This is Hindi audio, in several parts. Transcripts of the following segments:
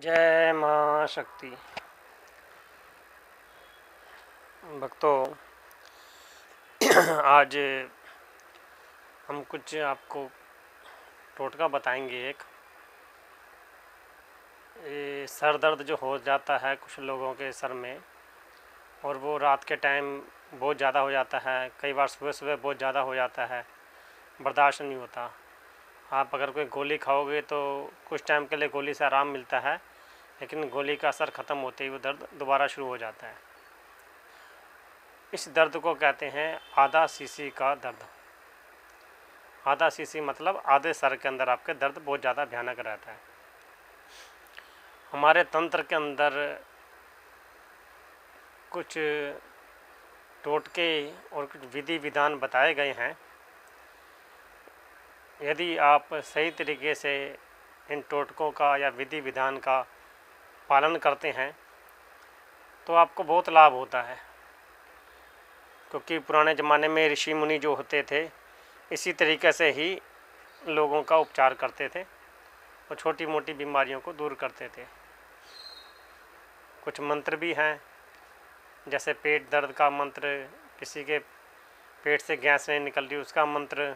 जय माँ शक्ति। भक्तों, आज हम कुछ आपको टोटका बताएंगे। एक ये सर दर्द जो हो जाता है कुछ लोगों के सर में, और वो रात के टाइम बहुत ज़्यादा हो जाता है, कई बार सुबह सुबह बहुत ज़्यादा हो जाता है, बर्दाश्त नहीं होता। आप अगर कोई गोली खाओगे तो कुछ टाइम के लिए गोली से आराम मिलता है, लेकिन गोली का असर ख़त्म होते ही वो दर्द दोबारा शुरू हो जाता है। इस दर्द को कहते हैं आधा सीसी का दर्द। आधा सीसी मतलब आधे सर के अंदर आपके दर्द बहुत ज़्यादा भयानक रहता है। हमारे तंत्र के अंदर कुछ टोटके और कुछ विधि विधान बताए गए हैं। यदि आप सही तरीके से इन टोटकों का या विधि विधान का पालन करते हैं तो आपको बहुत लाभ होता है, क्योंकि पुराने ज़माने में ऋषि मुनि जो होते थे इसी तरीके से ही लोगों का उपचार करते थे और छोटी मोटी बीमारियों को दूर करते थे। कुछ मंत्र भी हैं, जैसे पेट दर्द का मंत्र, किसी के पेट से गैस नहीं निकल रही उसका मंत्र,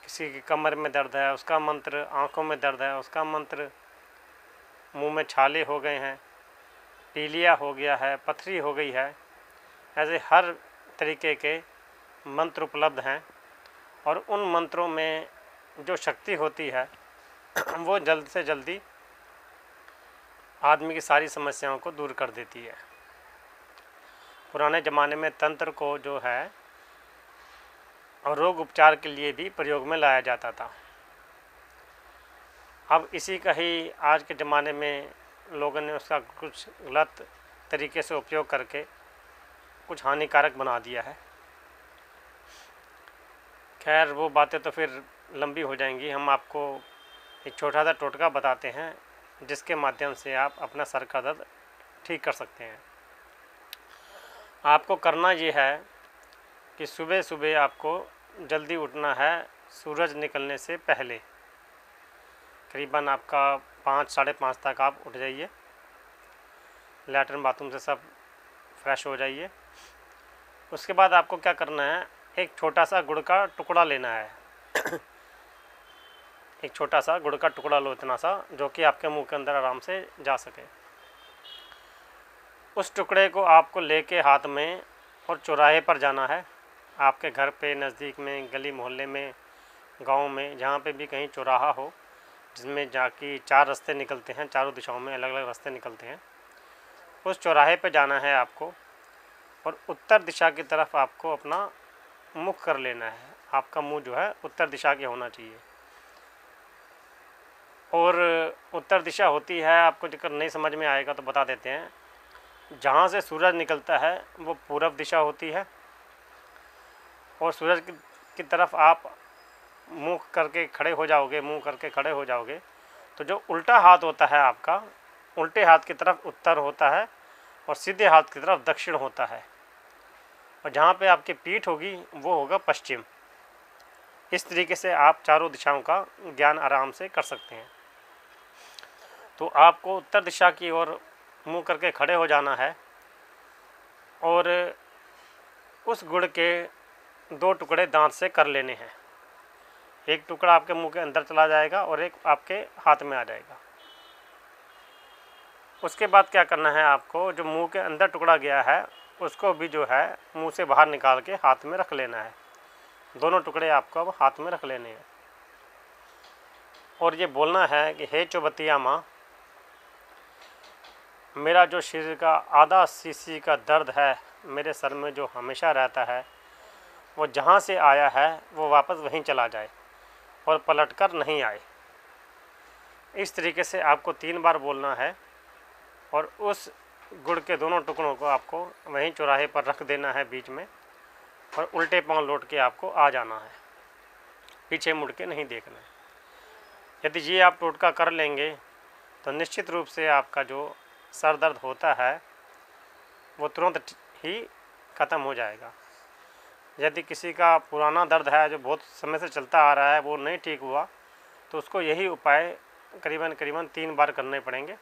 किसी की कमर में दर्द है उसका मंत्र, आँखों में दर्द है उसका मंत्र, मुंह में छाले हो गए हैं, पीलिया हो गया है, पथरी हो गई है, ऐसे हर तरीके के मंत्र उपलब्ध हैं। और उन मंत्रों में जो शक्ति होती है वो जल्द से जल्दी आदमी की सारी समस्याओं को दूर कर देती है। पुराने ज़माने में तंत्र को जो है रोग उपचार के लिए भी प्रयोग में लाया जाता था। अब इसी का ही आज के ज़माने में लोगों ने उसका कुछ गलत तरीके से उपयोग करके कुछ हानिकारक बना दिया है। खैर, वो बातें तो फिर लंबी हो जाएंगी। हम आपको एक छोटा सा टोटका बताते हैं जिसके माध्यम से आप अपना सर का दर्द ठीक कर सकते हैं। आपको करना ये है कि सुबह सुबह आपको जल्दी उठना है, सूरज निकलने से पहले। करीबन आपका 5 साढ़े 5 तक आप उठ जाइए, लैट्रिन बाथरूम से सब फ्रेश हो जाइए। उसके बाद आपको क्या करना है, एक छोटा सा गुड़ का टुकड़ा लेना है। एक छोटा सा गुड़ का टुकड़ा लो, इतना सा जो कि आपके मुंह के अंदर आराम से जा सके। उस टुकड़े को आपको लेके हाथ में और चौराहे पर जाना है। आपके घर पे, नज़दीक में, गली मोहल्ले में, गांव में, जहाँ पे भी कहीं चौराहा हो जिसमें जाके 4 रास्ते निकलते हैं, चारों दिशाओं में अलग अलग रास्ते निकलते हैं, उस चौराहे पे जाना है आपको और उत्तर दिशा की तरफ आपको अपना मुख कर लेना है। आपका मुंह जो है उत्तर दिशा के होना चाहिए। और उत्तर दिशा होती है, आपको जब नहीं समझ में आएगा तो बता देते हैं, जहाँ से सूरज निकलता है वो पूरब दिशा होती है और सूरज की तरफ आप मुंह करके खड़े हो जाओगे, मुंह करके खड़े हो जाओगे तो जो उल्टा हाथ होता है आपका, उल्टे हाथ की तरफ उत्तर होता है और सीधे हाथ की तरफ दक्षिण होता है, और जहाँ पे आपकी पीठ होगी वो होगा पश्चिम। इस तरीके से आप चारों दिशाओं का ज्ञान आराम से कर सकते हैं। तो आपको उत्तर दिशा की ओर मुंह करके खड़े हो जाना है और उस गुड़ के 2 टुकड़े दांत से कर लेने हैं। एक टुकड़ा आपके मुंह के अंदर चला जाएगा और एक आपके हाथ में आ जाएगा। उसके बाद क्या करना है, आपको जो मुंह के अंदर टुकड़ा गया है उसको भी जो है मुंह से बाहर निकाल के हाथ में रख लेना है। दोनों टुकड़े आपको अब हाथ में रख लेने हैं और ये बोलना है कि हे चौबतिया माँ, मेरा जो शरीर का आधा सीसी का दर्द है मेरे सर में जो हमेशा रहता है, वो जहाँ से आया है वो वापस वहीं चला जाए और पलट कर नहीं आए। इस तरीके से आपको 3 बार बोलना है और उस गुड़ के दोनों टुकड़ों को आपको वहीं चौराहे पर रख देना है बीच में, और उल्टे पांव लौट के आपको आ जाना है, पीछे मुड़ के नहीं देखना है। यदि ये आप टोटका कर लेंगे तो निश्चित रूप से आपका जो सर दर्द होता है वो तुरंत ही ख़त्म हो जाएगा। यदि किसी का पुराना दर्द है जो बहुत समय से चलता आ रहा है वो नहीं ठीक हुआ तो उसको यही उपाय करीबन 3 बार करने पड़ेंगे।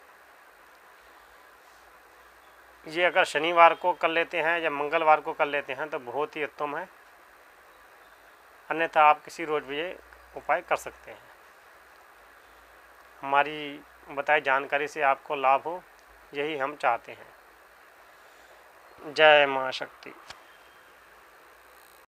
ये अगर शनिवार को कर लेते हैं या मंगलवार को कर लेते हैं तो बहुत ही उत्तम है, अन्यथा आप किसी रोज़ भी ये उपाय कर सकते हैं। हमारी बताई जानकारी से आपको लाभ हो, यही हम चाहते हैं। जय माँ शक्ति।